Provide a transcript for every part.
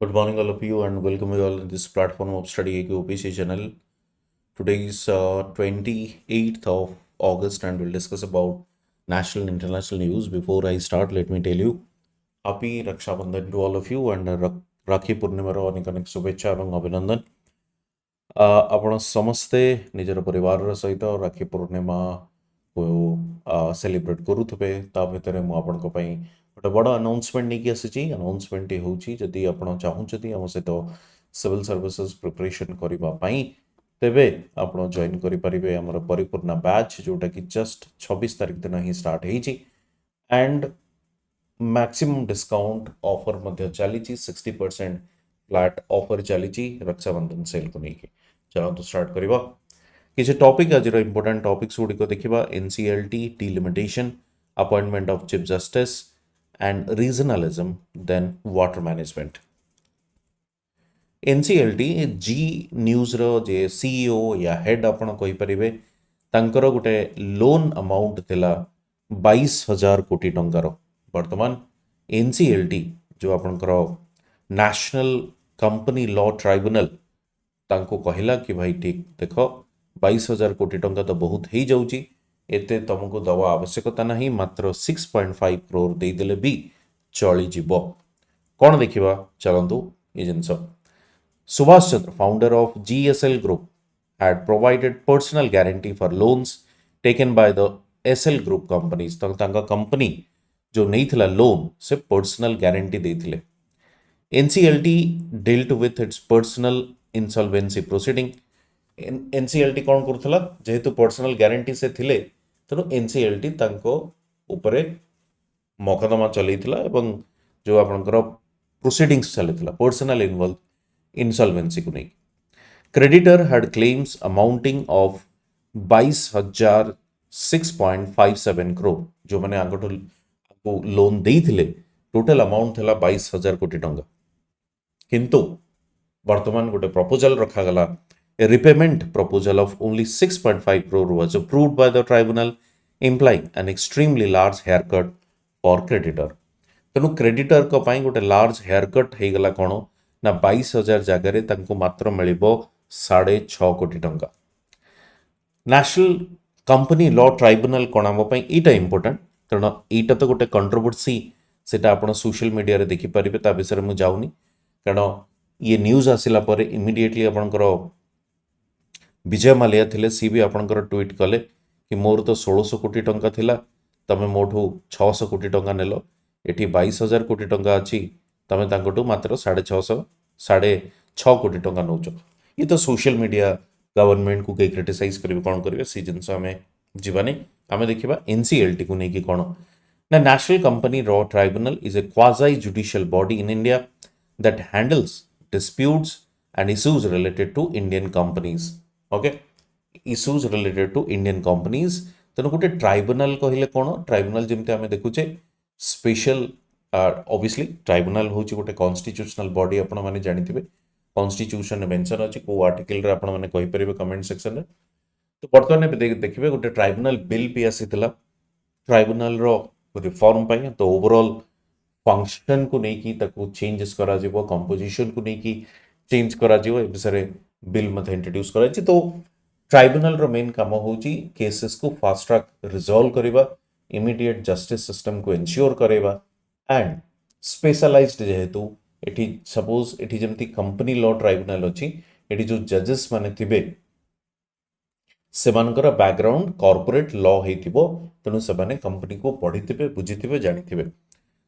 Good morning, all of you, and welcome you all in this platform of StudyIQ OPSC channel. Today is 28th of August, and we'll discuss about national and international news. Before I start, let me tell you happy Raksha Bandhan to all of you, and Rakhi Purnimar अनेक अनेक शुभेच्छा एवं अभिनंदन. आपण समस्ते निजर परिवार सहित राखी पूर्णिमा को सेलिब्रेट करुवे ता भितर मु आपण पई गोटे बड़ अनाउंसमेंट नहीं आसी. अनाउंसमेंट हूँ जदि आप चाहूँगी आम सहित सिविल सर्विसेज प्रिपरेशन करने तेबे आप जॉइन करेंगे आमर परिपूर्ण बैच जोटा कि जस्ट 26 तारीख दिन ही स्टार्ट होती एंड मैक्सिमम डिस्काउंट ऑफर मध्य चली 60% फ्लैट ऑफर चली रक्षाबंधन सेल को लेकिन. चलो तो स्टार्ट करवा किसी टॉपिक आज इंपोर्टेंट टॉपिक्स गुड़िक देखा. NCLT delimitation, appointment of chief justice and regionalism, then water management. NCLT जी न्यूज रो जे सीईओ या हेड आपण कहि परिबे तांकर गोटे लोन अमाउंट थिला 22,000 कोटी टंकार. वर्तमान NCLT जो आपनकर नेशनल कंपनी लॉ ट्राइब्यूनल तांको कहला कि भाई ठीक देखो 22,000 कोटी टंका तो बहुत ही जाउची, एते तुमको दवा आवश्यकता नहीं, मात्र 6.5 करोड़ देदेले भी चली जीव. कौन देखा चलतु ये जिनस. Subhash Chandra, founder of GSL group, had provided personal guarantee for loans taken by the SL group companies. Company जो नहीं थिला लोन से पर्सनल गारंटी देथिले. NCLT dealt with its personal insolvency proceeding. NCLT कौन करथला जेहेतु पर्सनल गारंटी से थिले तेणु NCLT तांको उपरे मकदमा चलैथिला एवं जो आपनकर प्रोसीडिंग्स चलैथिला पर्सनल इंसॉल्वेंसी को नहीं. Creditor had claims amounting of 22,006.57 crore. जो मैंने आगठो लोन देइथिले टोटल अमाउंट थिला 22,000 कोटी टंका. किंतु वर्तमान गोटे प्रपोजल रखा गला. A repayment proposal of only 6.5 crore was approved by the tribunal, implying an extremely large haircut for creditor. तेणु क्रेडिटर को पाई गोटे लार्ज हेयरकट हो गला कौन ना 22,000 जगार तांको मात्र मिलिबो 6.5 कोटी टंका. नेशनल कंपनी लॉ ट्राइब्यूनल कौन आम एटा इंपोर्टेंट तेणु एटा तो गोटे कंट्रोवर्सी सेटा आपण सोशल मीडिया रे देखि परिबे ता विषय में जाऊनी कारण ये न्यूज आसिला परे इमिडिएटली आपनकर विजय माल्या थिले सी भी आपनकर ट्वीट कले कि मोर तो 1600 कोटी टंका थिला, तमे मोठू 600 कोटी टंका नेलो, एठी 22,000 कोटी टंका अच्छी, तमे तांकोटू मात्र 6.5 कोटी टंका नौच. ये तो सोशल मीडिया गवर्नमेंट को कई क्रिटिसाइज करेंगे कौन करेंगे सी जिनस आम जीवानी. आम देखा NCLT को लेकिन कौन ना national company law tribunal is a quasi judicial body in India that handles disputes and issues related to Indian companies. Okay, issues related to Indian companies. तेणु गोटे ट्राइब्यूनल कहले कौन ट्राइब्यूनल जमी आम देखुचे स्पेशल ऑब्वियसली ट्राइब्यूनल हूँ गोटे constitutional body. आपण मैंने जानिथिबे कॉन्स्टिट्यूशन मेंशन अच्छी को आर्टिकल रे आपण मैंने कहि परिबे कमेंट सेक्शन रे. तो बर्तमान देखिए गोटे ट्राइब्यूनल बिल भी आसीथिला ट्राइब्यूनल रो रिफॉर्म पाई. तो ओवरऑल फंक्शन को लेकिन ताको चेंजेस करा जिवो, कंपोजिशन को लेकिन चेंज करा जिवो, ए विषय बिल मत इंट्रोड्यूस करा. तो ट्राइब्यूनल रो मेन काम होची केसेस को फास्ट ट्रैक रिजॉल्व करबा, इमीडिएट जस्टिस सिस्टम को एंश्योर करबा एंड स्पेशलाइज्ड जेहेतु एठी सपोज एठी जेमती कंपनी लॉ ट्राइब्यूनल अछि एठी जो जजेस माने थिबे सेमानकर बैकग्राउंड कॉर्पोरेट लॉ हेतिबो तेनु सेमाने कंपनी को पढिथिबे, बुझिथिबे, जानिथिबे.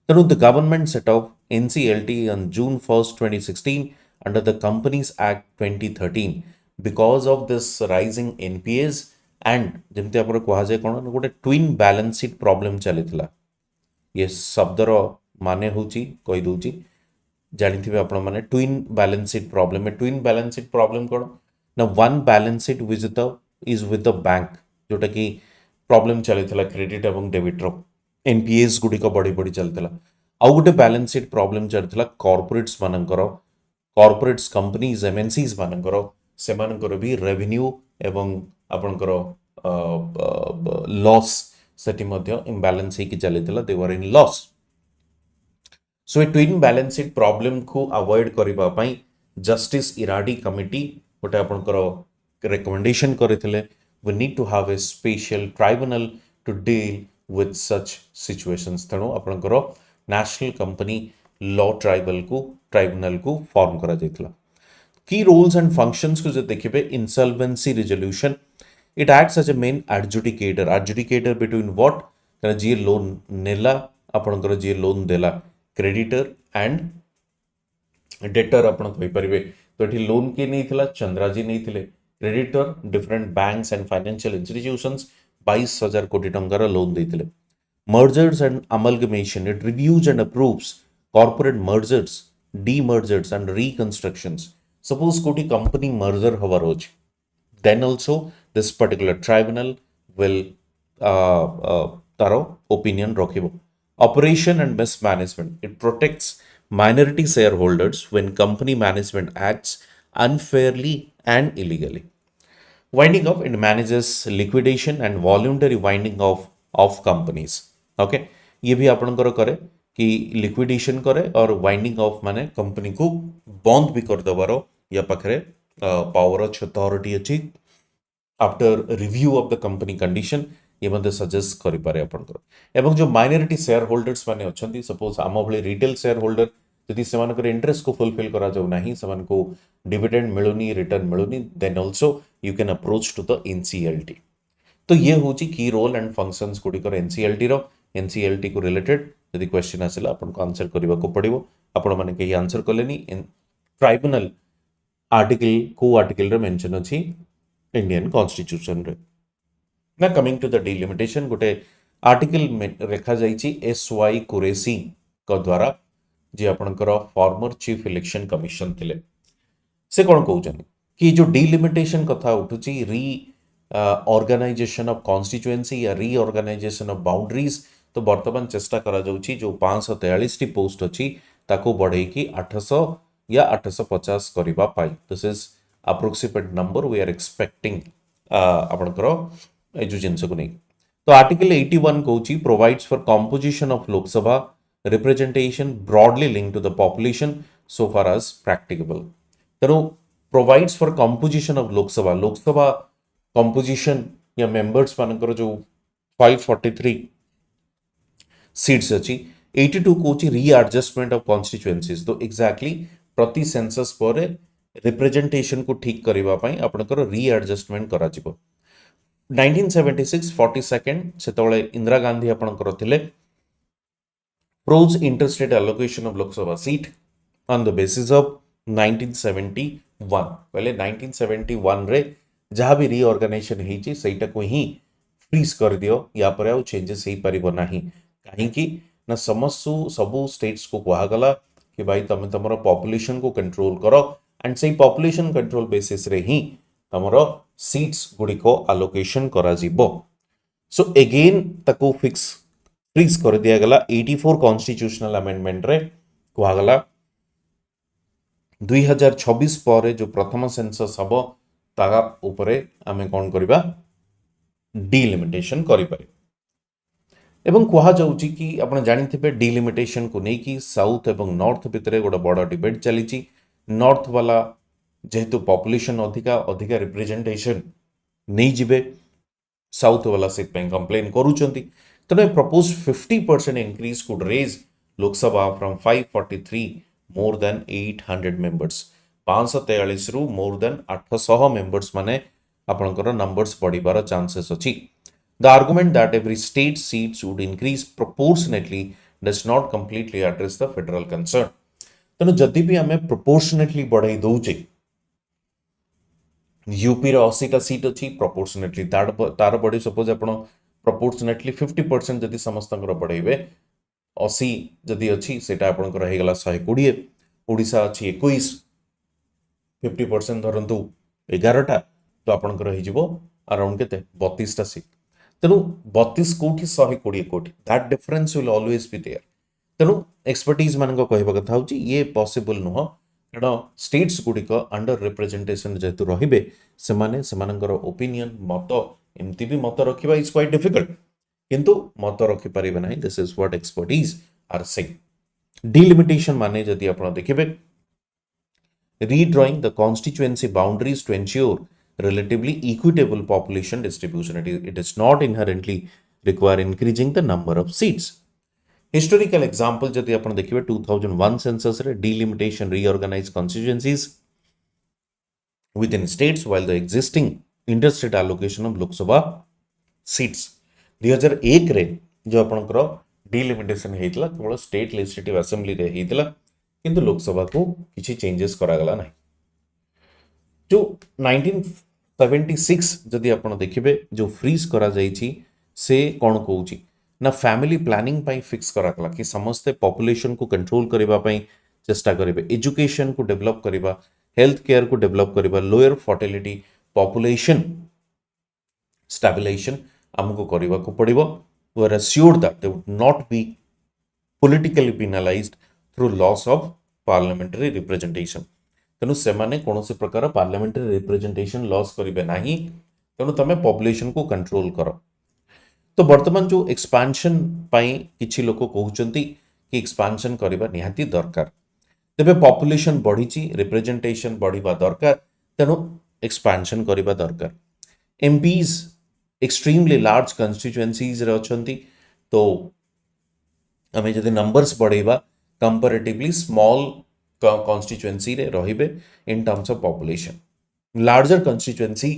तेणु the government set of NCLT on June 1st, 2016 under the Companies Act 2013 because of this rising NPAs and जमती आप कह जाए कौन गोटे ट्विन बैलेंस शीट प्रॉब्लम चली. ये शब्दर माने होची कही दूची जानी आपण मैंने twin balance sheet problem. Twin balance sheet problem कौन ना one balance sheet is with the bank जोटा कि प्रॉब्लम चली क्रेडिट एवं डेबिट रो NPAs गुड़िक बढ़ी बढ़ी चलता. आउ गोटे बैलेंस शीट प्रॉब्लम चलता कॉर्पोरेट्स मानकर कॉर्पोरेट्स कंपनीज MNCs मानकर सेमानकर भी रेवेन्यू एवं आपनकर लॉस सेटी मध्य इम्बैलेंस होकी चलता. They were in loss. So a twin balance sheet problem को अवॉइड करबा पई जस्टिस इराडी कमिटी गोटे आपनकर रिकमेंडेशन करथिले we need to have a special tribunal to deal with such situations तेणु आपनकर नेशनल कंपनी लॉ ट्राइब्यूनल को फॉर्म करा जायतिला की रोल्स एंड फंक्शंस को जो देखिए insolvency resolution it acts as a main adjudicator between what जी लोन नेला आपनकर जी लोन देला क्रेडिटर एंड डेटर आपण कहि परिबे तो एठी लोन के नहीं थिला चंद्राजी नहीं थिले creditor different banks and financial institutions 22,000 कोटी टंकार loan देथिले mergers and amalgamation it reviews and approves corporate mergers demergers and reconstructions suppose koti company merger hovar hochi then also this particular tribunal will taro opinion rakhibo operation and mismanagement it protects minority shareholders when company management acts unfairly and illegally winding up it manages liquidation and voluntary winding of companies okay ये भी आपनकर करे कि liquidation करे और winding of माने company को बंद भी कर दबार या पाखरे पावर अथॉरिटी अछि after review of the company condition ये मते सजेस्ट करि पारे आपनकर एवं जो माइनॉरिटी शेयर होल्डर्स माने अछंती सपोज आम भली रिटेल शेयर होल्डर यदि सेमानकर इंटरेस्ट को फुलफिल करा जाउ नाही सेमान को डिविडेंड मिलुनी रिटर्न मिलुनी then also you can approach to the NCLT तो ये होची की रोल एंड फंक्शंस गुडी कर एनसीएलटी रो एनसीएलटी को रिलेटेड यदि क्वेश्चन आसला आपन को आंसर करबा को पड़िबो आपण माने के आंसर कलेनी ट्राइब्यूनल आर्टिकल को आर्टिकल रे मेंशन अछि इंडियन कॉन्स्टिट्यूशन रे ना कमिंग टू द डिलिमिटेशन गोटे आर्टिकल में रेखा जाइछि एस वाई कुरेसी को द्वारा जे आपनकर फॉर्मर चीफ इलेक्शन कमिशन थिले से कोन कहउछन कि जो डिलिमिटेशन कथा उठुछि री ऑर्गेनाइजेशन ऑफ कॉन्स्टिट्यूएंसी या रीऑर्गेनाइजेशन ऑफ बाउंड्रीज तो बर्तमान चेष्टा करा जाउछि जो 543 टी पोस्ट अछि ताको बढ़े कि 800 या 850 करिबा पाई this is approximate number we are expecting आपनकर ए जो जिंस को नहीं तो आर्टिकल 81 कहउछि provides for composition of Lok Sabha representation broadly linked to the population so far as practicable तेणु provides for composition of Lok Sabha composition या मेंबर्स मानकर जो 543 सीट्स अच्छी 82 कोची रीएडजस्टमेंट ऑफ कॉन्स्टिट्यूएंसीज तो एग्जैक्टली प्रति सेंसस पर रिप्रेजेंटेशन को ठीक करबा पई आपनकर रीएडजस्टमेंट करा जिवो 1976 42nd सेतबळे इंदिरा गांधी आपनकर थिले froze interstate allocation of Lok Sabha seat on the basis of 1971 पहले 1971 रे जहाँ भी रीऑर्गेनाइजेशन होती सेटा को ही फ्रीज कर दियो या पर आउ चेंजेस हो पारिबो नाही कहीं ना समस्त सबू स्टेट्स को कहागला कि भाई तुम तुम पॉपुलेशन को कंट्रोल करो एंड से पॉपुलेशन कंट्रोल बेसिस रे ही तुमर सीट्स गुडी को अलोकेशन करा जिवो सो अगेन ताको फिक्स फ्रीज कर दिया गला 84 कॉन्स्टिट्यूशनल अमेंडमेंट रे कहागला 2026 पर जो प्रथम सेंसस हबो तागा उपरे आमे कोन करबा डिलिमिटेशन करि पारे एवं कहा जाउची कि आपण जानिथिबे डिलिमिटेशन को नै कि साउथ एवं नॉर्थ भितरे गोटे बड़ डिबेट चलीची नॉर्थ वाला जेहेतु पॉपुलेशन अधिका रिप्रेजेंटेशन नहीं जिबे साउथ वाला से कंप्लेन करूचंती तने propose 50% increase could raise Lok Sabha from 543 more than 800 members 543 रु मोर देन 800 मेंबर्स माने आपनकर नंबर्स बढ़िबार चांसेस अछि the argument that every state seats would increase proportionately does not completely address the federal concern तने जदि भी हमें प्रोपोर्शनेटली बढ़ाई दउचे यूपी रो 80 टा सीट अछि प्रोपोर्शनेटली तार बडी सपोज आपण प्रोपोर्शनेटली 50% जदि समस्तंकर बढ़ाइबे 80 जदि अछि सेटा आपनकर हे गला 120 ओडिसा अछि 21 50% धरंतु 11 टा तो आपनकर हे जिवो अराउंड केते 32 टा सीट तेनु 32 कोठी 120 कोठी that difference will always be there तेनु एक्सपर्टीज मानक कहबा कथा होची ये पॉसिबल नुह कारण स्टेट्स गुडिक अंडर रिप्रेजेंटेशन जेतु रहिबे सेमाने सेमानकर ओपिनियन मत एमती भी मत रखिबा इज क्वाइट डिफिकल्ट किंतु मत रखि परिबे नाही this is what experts are saying delimitation माने जदि आपण देखिबे redrawing the constituency boundaries to ensure relatively equitable population distribution. It is not inherently require increasing the number of seats. Historical example जदि आपण देखिबे 2001 census रे delimitation reorganized constituencies within states while the existing interstate allocation of Lok Sabha seats. 2001 रे जो आपणकर delimitation हेतला केवल state legislative assembly रे हेतला किंतु लोकसभा को किसी चेंजेस करागला नहीं. जो 1976 जदि आपण देखिबे जो फ्रीज करा जाईची से कौन कहूची ना फैमिली प्लानिंग पाई फिक्स करागला कि समस्त पॉपुलेशन को कंट्रोल करबा पाई चेष्टा करिवे, एजुकेशन को डेवलप करबा, हेल्थ केयर को डेवलप करबा, लोअर फर्टिलिटी पॉपुलेशन स्टेबलाइजेशन हमको करबा को पड़िबो. We are assured that they would not be politically penalized through loss of parliamentary representation. तेणु सेमाने कौन से प्रकार पार्लियामेंटारी रिप्रेजेंटेशन लॉस करेंगे नहीं, तेणु तमे पॉपुलेशन को कंट्रोल कर. तो वर्तमान जो एक्सपांशन पाई किछि लोक कहउचंती कि एक्सपांशन करबा निहाती दरकार. तेबे पॉपुलेशन बढ़ीची, रिप्रेजेंटेशन बढ़ीबा दरकार, तेणु एक्सपांशन करबा दरकार. एमपीज एक्सट्रीमली लार्ज कन्स्टिट्युएंसीज रे अछंती, तो आमे जदि नंबर्स बढ़ेबा कंपैरेटिवली स्मॉल constituency रे रहिबे in terms of population. Larger constituency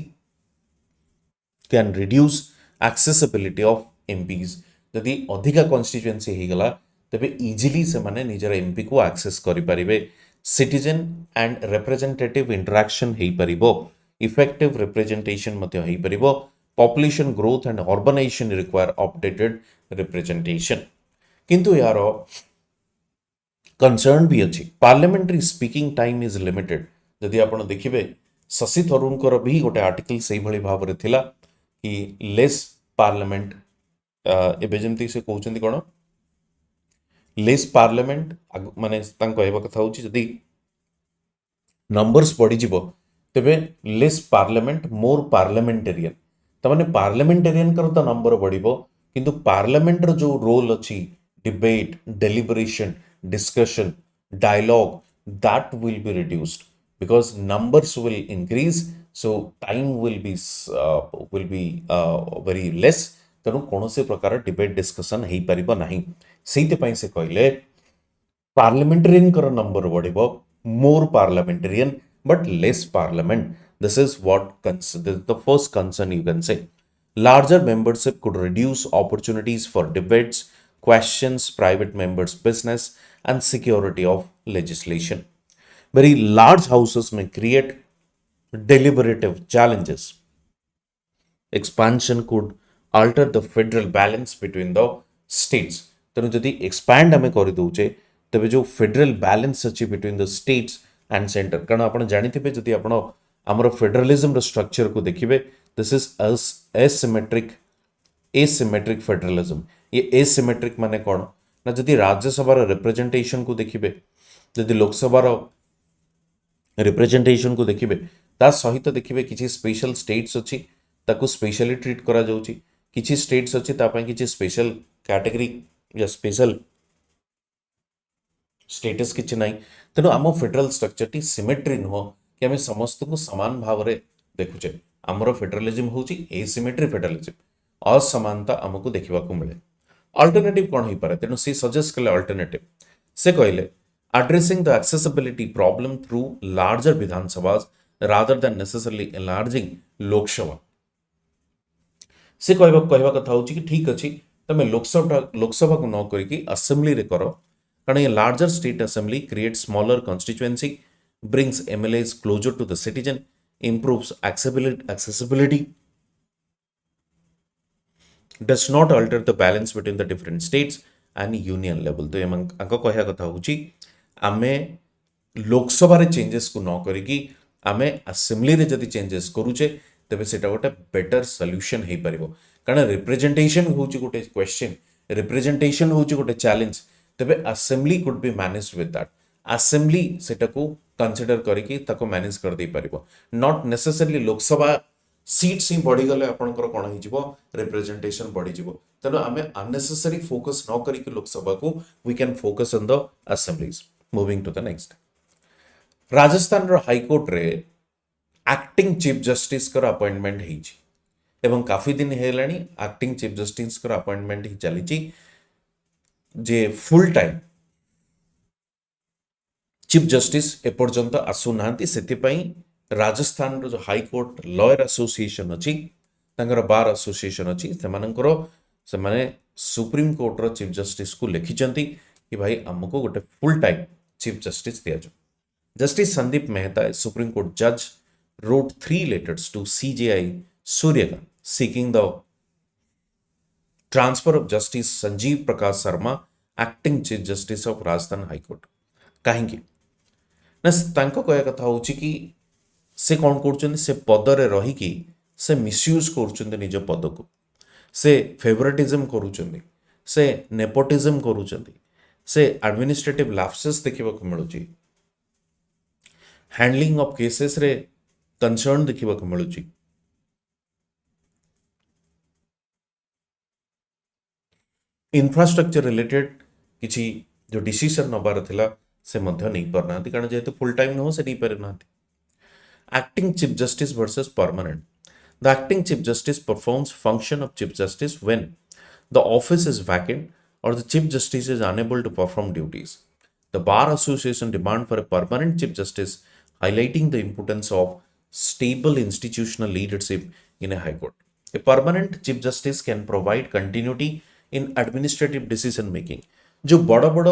can reduce accessibility of MPs. यदि अधिका constituency ही गला तबे easily से माने निजर MP को access करि परिबे. Citizen and representative interaction he परिबो, effective representation मते ही परिबो. Population growth and urbanization require updated representation. किंतु यारो कंसर्न भी अच्छी. Parliamentary speaking time is limited. जदि आपण देखिबे शशि थरूरकर भी गोटे आर्टिकल से भली भाव रे थिला कि लेस पार्लियामेंट एबे जेंति से कहउचंती कोन लेस पार्लियामेंट माने तां कहबा कथा होची जदि नंबर्स बढ़ी जिवो तबे लेस पार्लियामेंट मोर पार्लियामेंटेरियन. त माने पार्लियामेंटेरियन कर तो नंबर बढ़िबो किंतु पार्लियामेंट रो जो रोल अछि debate, deliberation, discussion, dialogue, that will be reduced because numbers will increase, so time will be very less. तेणु कौन से प्रकार डिबेट डिस्कशन हो पारिबो नहीं. सेति पई से कहले पार्लियामेंटेरियन कर नंबर बढ़िबो, more parliamentarian but less parliament. This is the first concern you can say. Larger membership could reduce opportunities for debates, questions, private members' business, and security of legislation. Very large houses may create deliberative challenges. Expansion could alter the federal balance between the states. तेणु जदि expand आम कर दौचे तेज जो federal balance अच्छी between the states and centre, कारण आप जानी जदि आप आमर फेडरलिज्म स्ट्रक्चर को देखिए, दिस इज एसिमेट्रिक फेडरलिज्म. ये एसिमेट्रिक माने कौन ना, जदि राज्यसभा रिप्रेजेंटेशन को देखिए, जदि लोकसभा रिप्रेजेंटेशन को देखिए, ता सहित देखिए किसी स्पेशल स्टेट्स अच्छी ताकू स्पेशली ट्रीट करा जाउची, किसी स्टेट्स अच्छी तापाई किसी स्पेशल कैटेगरी या स्पेशल स्टेटस किछि नाही. तेणु आम फेडरल स्ट्रक्चर टी सिमेट्री नुह कि आम समस्त को समान भाव में देखुचे. आमर फेडरलिज्म होची एसिमेट्री फेडरलिज्म, असमानता आमको देखा मिले. अल्टरनेटिव कौन हो पारे, तेणु सी सजेस्ट कले अल्टरनेटिव. से कहले addressing the accessibility problem through larger विधानसभाs rather than necessarily enlarging Lok Sabha. से कहवा कथा होची कि ठीक अच्छी तमे लोकसभा को न करके असेंबली रे करो, कारण ये larger state assembly create smaller constituency, brings MLAs closer to the citizen, improves accessibility, does not alter the balance between the different states and union level. तो अंक कहया कथा होची आमे लोकसभा रे चेंजेस को न करिकी आमे असेंबली रे जदि चेंजेस करूचे तबे सेटा गोटे बेटर सॉल्यूशन हे परिबो. कारण रिप्रेजेंटेशन होची गोटे क्वेश्चन, रिप्रेजेंटेशन होची गोटे चैलेंज, तबे assembly could be managed with that. Assembly सेटा को कंसीडर करिकी ताको मैनेज कर दे परिबो, नॉट नेसेसरली लोकसभा सीट्स ही बढ़ीगले आपंकर कौन हो रिप्रेजेंटेशन बढ़ीज तेणु आम अननेसेसरी फोकस न करिक लोकसभा को we can focus on the assemblies. Moving to the next, Rajasthan high court रे एक्टिंग चीफ जस्टिस अपॉइंटमेंट एवं काफी दिन है एक्टिंग चीफ जस्टिस अपॉइंटमेंट ही चली जे फुल टाइम चीफ जस्टिस एपर्यंत आसुना से राजस्थान जो हाईकोर्ट लॉयर एसोसिएशन अच्छी बार एसोसिएशन अच्छी से सुप्रीम कोर्ट रो चीफ जस्टिस को लिखिं कि भाई आमको गोटे फुल टाइम चीफ जस्टिस दि जाए। Justice Sandeep Mehta supreme court जज wrote 3 letters to CJI Suryakant seeking the transfer of Justice Sanjeev Prakash Sharma, acting Chief Justice of Rajasthan High Court। कहीं ना तांको कहया कथा होची कि से कौन कर से पदरे रहीकि से मिसयूज कर निज पद को, से फेवरेटिज्म करुचंदी, से नेपोटिज्म करुचंदी, से एडमिनिस्ट्रेटिव लैप्सेस देखा मिलूँ, हैंडलिंग ऑफ केसेस रे कंसर्न देखा मिलूँ, इंफ्रास्ट्रक्चर रिलेटेड किसी जो डिसीजन नबार थिला से मध्य नहीं पारना कारण जेहेतु फुल टाइम नुह से नहीं पारना। Acting chief justice versus permanent, the acting chief justice performs function of chief justice when the office is vacant और the chief justice is unable to perform duties. The bar association demand for a permanent chief justice highlighting the importance of stable institutional leadership in a high court. A permanent chief justice can provide continuity in administrative decision making। जो बड़ बड़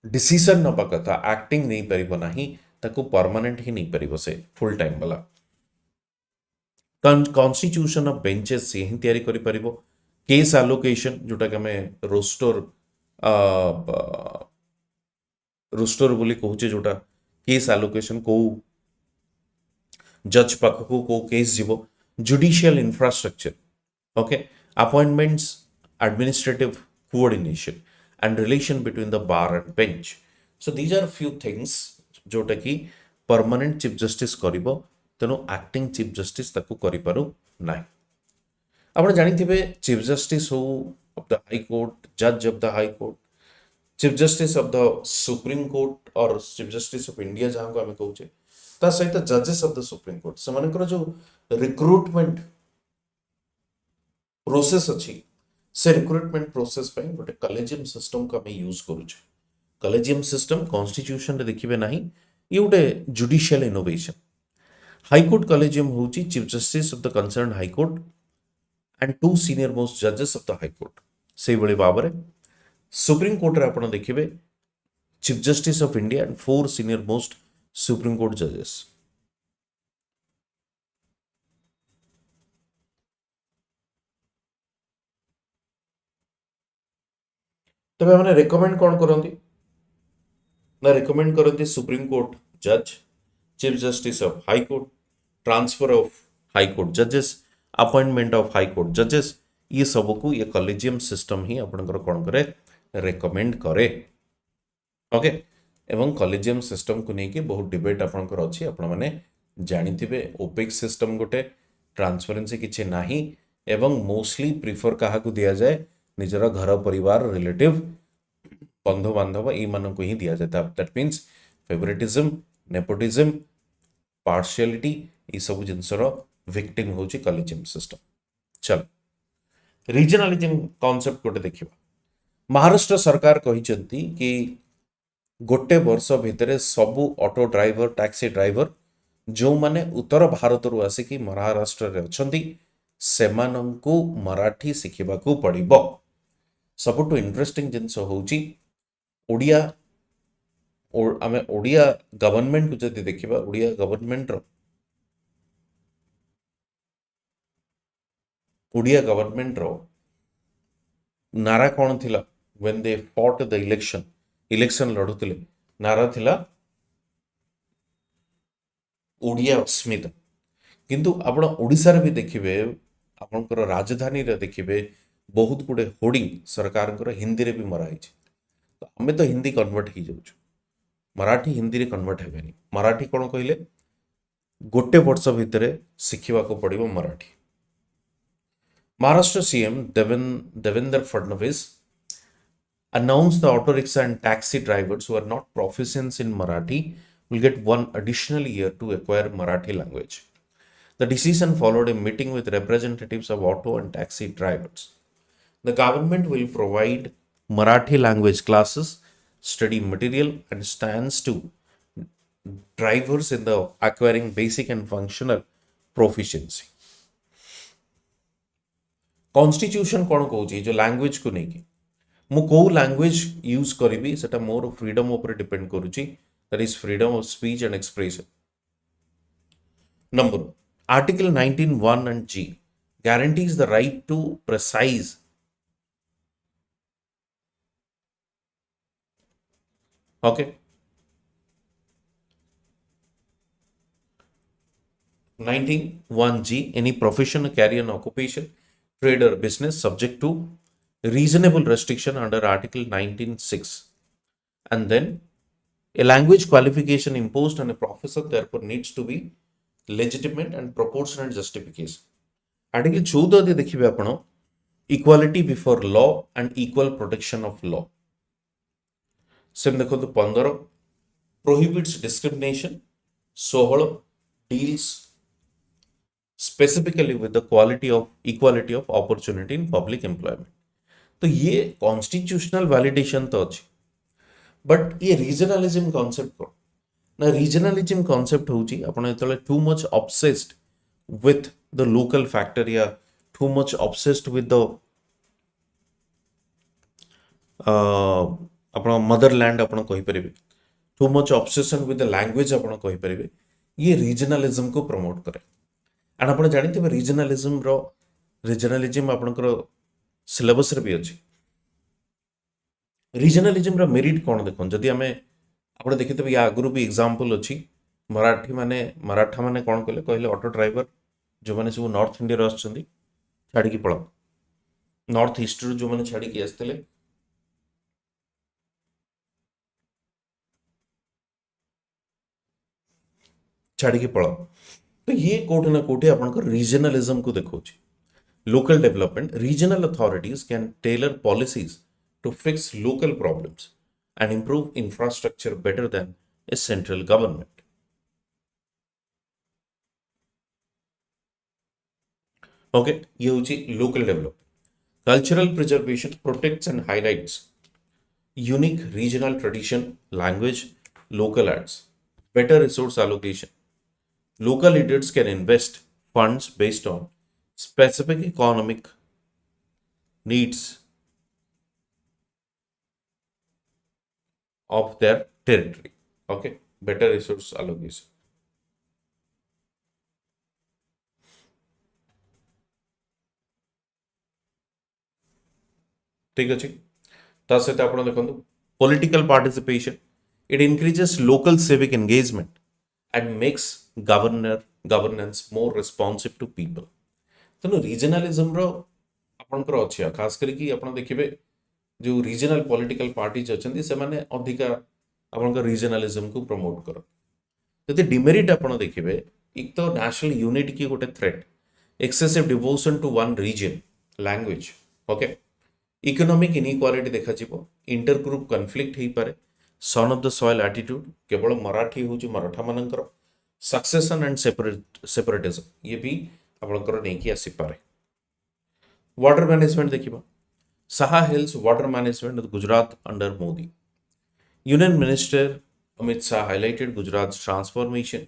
decision नबा कथा acting नहीं परिबो नाही ताको permanent ही नहीं परिबो से फुल टाइम वाला। कॉन्स्टिट्यूशन ऑफ बेंचेस से ही तैयारी करि परिबो। केस एलोकेशन जोटा कि हमें रोस्टर बोली कहूचे जोटा केस एलोकेशन को जज पाखक को केस जीवो, judicial infrastructure, okay, appointments, administrative coordination and relation between the bar and bench. So these are few things जोटा कि परमानेंट चीफ जस्टिस करिबो, तेणु एक्टिंग चीफ जस्टिस ताको करि पारु नाही। आपण जानिथिबे चीफ जस्टिस हो ऑफ द हाई कोर्ट, जज of the high court, chief justice of the supreme court और चीफ जस्टिस ऑफ इंडिया जहाँ को आम कहे ता सहित जजेस ऑफ द सुप्रीम कोर्ट से जो रिक्रुटमेंट प्रोसेस अच्छी से रिक्रुटमेंट प्रोसेस पे गोटे कलेजियम सिस्टम को आम यूज करुचे। कलेजियम सिस्टम कॉन्स्टिट्यूशन रे देखिबे नाही, ये गोटे जुडिशियल इनोवेशन। हाईकोर्ट कलेजियम होची chief justice of the concern high court and 2 senior most जजेस ऑफ द हाईकोर्ट। से बड़े बाबरे सुप्रीम कोर्ट रे आपण देखिबे chief justice of India and 4 senior most supreme court जजेस। तबे हमने रेकमेंड कौन करंती ना, रेकमेंड करंती सुप्रीम कोर्ट जज, chief justice of high court, transfer of high court जजेस, अपॉइंटमेंट ऑफ हाई कोर्ट जजेस, ये सब को ये कॉलेजियम सिस्टम ही आपनकर कौन करे रेकमेंड करे। ओके, एवं कॉलेजियम सिस्टम को लेकिन बहुत डिबेट आपनकर अछि, आपण माने जानिथिबे ओपेक्स सिस्टम गोटे ट्रांसपेरेंसी किछि नाही एवं मोस्टली प्रिफर काहा को दिया जाए निजर घर परिवार रिलेटिव बंधु बांधव ई मान को ही दिया जाए। That means favouritism, nepotism, partiality ये सब जिनसर विक्टिम होची कॉलेजियम सिस्टम। चल रीजनलिज्म कॉन्सेप्ट गोटे देखिबा। महाराष्ट्र सरकार कहिसंती कि गोटे वर्ष भितर सबू ऑटो ड्राइवर, टैक्सी ड्राइवर जो माने उत्तर भारत रु आसिकी महाराष्ट्र रे अछंती सेमानंकु मराठी शिखिबाकू पड़िबो। सबुठु इंटरेस्टिंग जिनस होउची ओडिया, और आमे ओडिया गवर्नमेंट को जदि देखिबा, ओडिया गवर्नमेंट रो नारा कौन थिला when they fought the election लड़ुतिले, नारा थिला ओडिया अस्मिता। किंतु आपण ओडिसा रे भी देखिबे, आपनकर राजधानी रे देखिबे बहुत गुडे होर्डिंग सरकार हिंदी रे भी मरा है। तो आमे तो हिंदी कन्वर्ट ही जाउछु, मराठी हिंदी रे कन्वर्ट हेबेनी। मराठी कौन कहले गोटे वर्ष भितर शिखा को पड़ो Marathi. Maharashtra CM Devendra Fadnavis announced the auto rickshaw and taxi drivers who are not proficient in Marathi will get one additional year to acquire Marathi language. The decision followed a meeting with representatives of auto and taxi drivers. The government will provide Marathi language classes, study material, and stands to drivers in the acquiring basic and functional proficiency. Constitution कौन कहूँ जो language को नहीं मु को language use करी सेटा more freedom ऊपर डिपेंड करुची that is freedom of speech and expression. Number article 19(1) and G guarantees the right to precise okay 19(1) G any profession carry an occupation trade or business subject to reasonable restriction under Article 19(6) and then a language qualification imposed on a professor therefore needs to be legitimate and proportionate justification. Article 14 दे देखिबे आपण equality before law and equal protection of law. Same देखो तो 15 prohibits discrimination. 16 deals specifically with the equality of opportunity in public employment. तो ये constitutional validation तो अच्छी but ये regionalism concept को ना रीजनलिज्म कॉन्सेप्ट होची आपण जेतले too much obsessed with the local factor या too much obsessed with the आपण मदरलैंड आपण कहि परिबे too much obsession with the language आपण कहि परिबे ये रीजनलिज्म को प्रमोट करे एंड आपण जानिथिबे रीजनलिज्म आपणकर सिलेबस रे भी अच्छी रीजनलिज्म मेरिट कौन देख जदि आम आप देखिए या आगु भी एग्जांपल अच्छी मराठा माने कौन कले कहले ऑटो ड्राइवर जो मैंने सब नॉर्थ इंडिया छाड़ी पड़ा नॉर्थ ईस्ट जो मैंने छाड़ी आसते छाड़ी पड़ा तो ये कोठे ना कोठे आपन रीजनलिज्म को देखो local development regional authorities can tailor policies to fix local problems and improve infrastructure better than a central government. Okay, ये होची local development. Cultural preservation protects and highlights unique regional tradition, language, local arts. Better resource allocation. Local leaders can invest funds based on specific economic needs of their territory. Okay, better resource allocation. ठीक अच्छे ता सहित आप देखो political participation it increases local civic engagement and makes governance more responsive to people तेणु regionalism आपणकर अच्छे खास करके आप देखिए जो रिजनल पॉलिटिकल पार्टीज अच्छा से मैंने अधिका आपंकर रिजनलिज्म को प्रमोट कर जब डिमेरिट आप देखिए एक तो नेशनल यूनिटी की गोटे threat excessive devotion to one region language okay economic inequality देखा इंटर ग्रुप कन्फ्लिक्ट हो पारे son of the soil attitude केवल मराठी हूँ मराठा मानकर सक्सेसन एंड सेपरेटिज्म ये भी आपंकर नहीं आसीपे वाटर मैनेजमेंट देखा Saha Hills water management of Gujarat under Modi. Union Minister Amit Shah highlighted Gujarat's transformation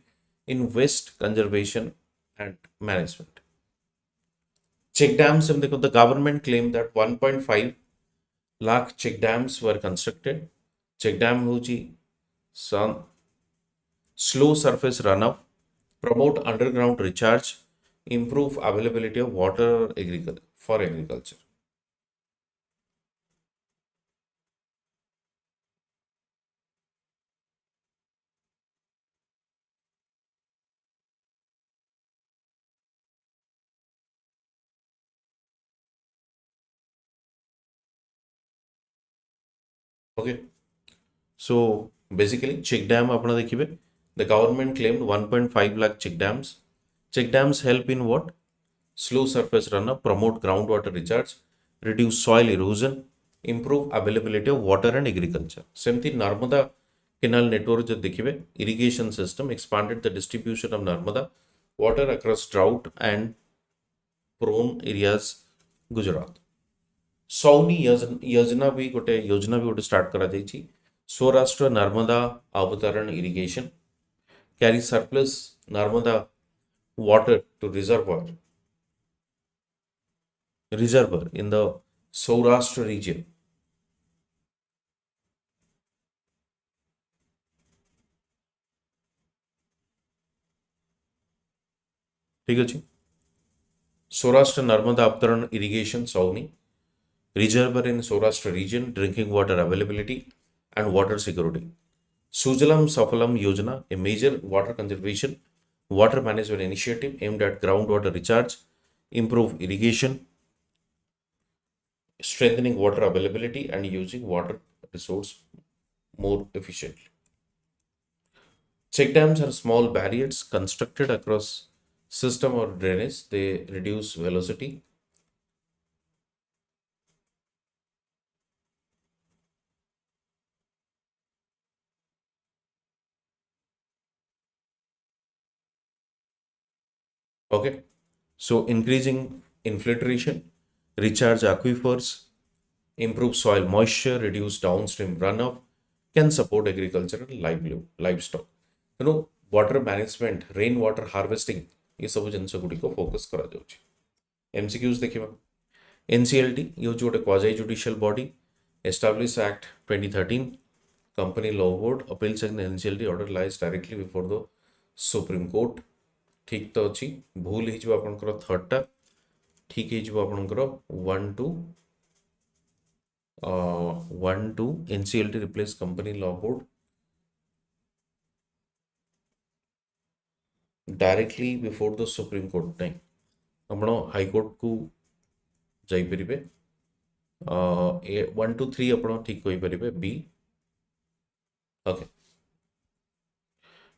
in waste conservation and management. Check dams, the government claimed that 1.5 lakh check dams were constructed. Check dam huji slow surface runoff, promote underground recharge, improve availability of water for agriculture. Okay, so basically check dam अपना देखिए The government claimed 1.5 lakh check dams. Check dams help in what? Slow surface runoff, promote groundwater recharge, reduce soil erosion, improve availability of water and agriculture. Same thing, Narmada canal network जो देखिए, irrigation system expanded the distribution of Narmada water across drought and prone areas Gujarat. SAUNI योजना भी गोटे start करा जाइछि. सौराष्ट्र नर्मदा अवतरण irrigation carry surplus Narmada water to reservoir in the Saurashtra region. ठीक अच्छे. Saurashtra Narmada Avtaran irrigation Sauni, reservoir in Saurashtra region, drinking water availability and water security. Sujalam Safalam Yojana, a major water conservation, water management initiative aimed at groundwater recharge, improve irrigation, strengthening water availability and using water resource more efficiently. Check dams are small barriers constructed across system or drainage. They reduce velocity. Okay, so increasing infiltration, recharge aquifers, improve soil moisture, reduce downstream runoff, can support agriculture and livestock. Water management, rain water harvesting, ये सब जिनस गुड़ी को focus करा जाउछि. MCQs देखिबा. NCLT यो जो quasi judicial body establish act 2013 company law board appeals and NCLT order lies directly before the supreme court. ठीक तो अच्छी भूल हो आपनकर थर्डटा ठीक हो आपनकर 1 2 NCLT replace company law board directly before the supreme court नहीं आपण हाई कोर्ट को जाई परिबे. 1 2 3 आपण ठीक कहि परिबे बी. Okay.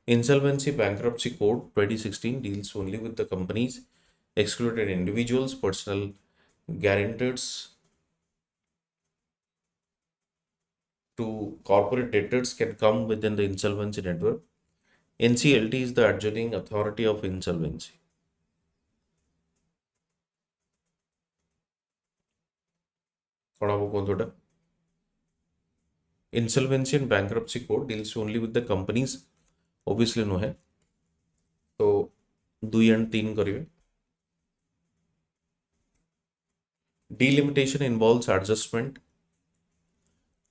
Insolvency Bankruptcy Code 2016 deals only with the companies, excluded individuals, personal guarantors to corporate debtors can come within the insolvency network. NCLT is the adjoining authority of insolvency. Insolvency and Bankruptcy Code deals only with the companies. Obviously no है तो 2 and 3 करिए. Delimitation involves adjustment.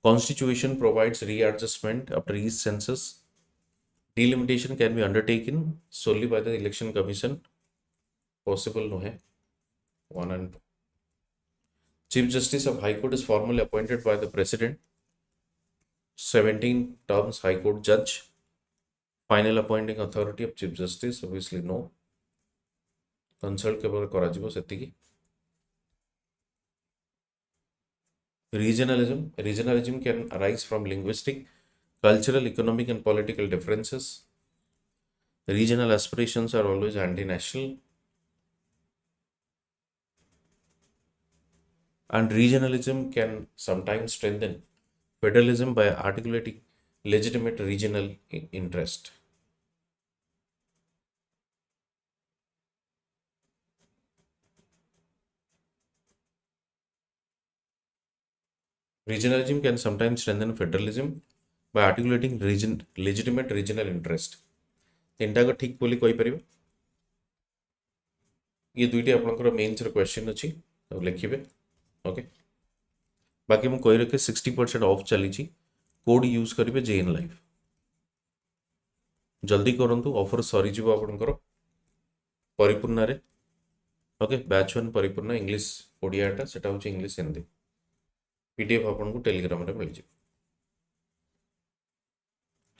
Constitution provides readjustment after each census. Delimitation can be undertaken solely by the election commission. Possible no है 1 and 2. Chief Justice of High Court is formally appointed by the President. 17 terms High Court judge. Final appointing authority of Chief Justice, obviously no. Consult केवल कराजिबो सेतिकी. Regionalism can arise from linguistic, cultural, economic and political differences. Regional aspirations are always anti-national. And regionalism can sometimes strengthen federalism by articulating legitimate regional interest. Regionalism can sometimes strengthen federalism by articulating legitimate regional interest. तीनटा को ठीक बोली कहि परिबे. ये दुईटी आपनकर mains रो question अछि तो लिखिबे. ओके. बाकी मु कहि रखे 60% ऑफ चली छी. कोड यूज करिवे जेएन लाइफ. जल्दी करंतु ऑफर सरी जीव आपनकर परिपूर्ण रे. ओके. बैच 1 परिपूर्ण इंग्लिश ओडियाटा सेटा होची इंग्लिश हिंदी. PDF आपको टेलीग्राम रे मिल जाए.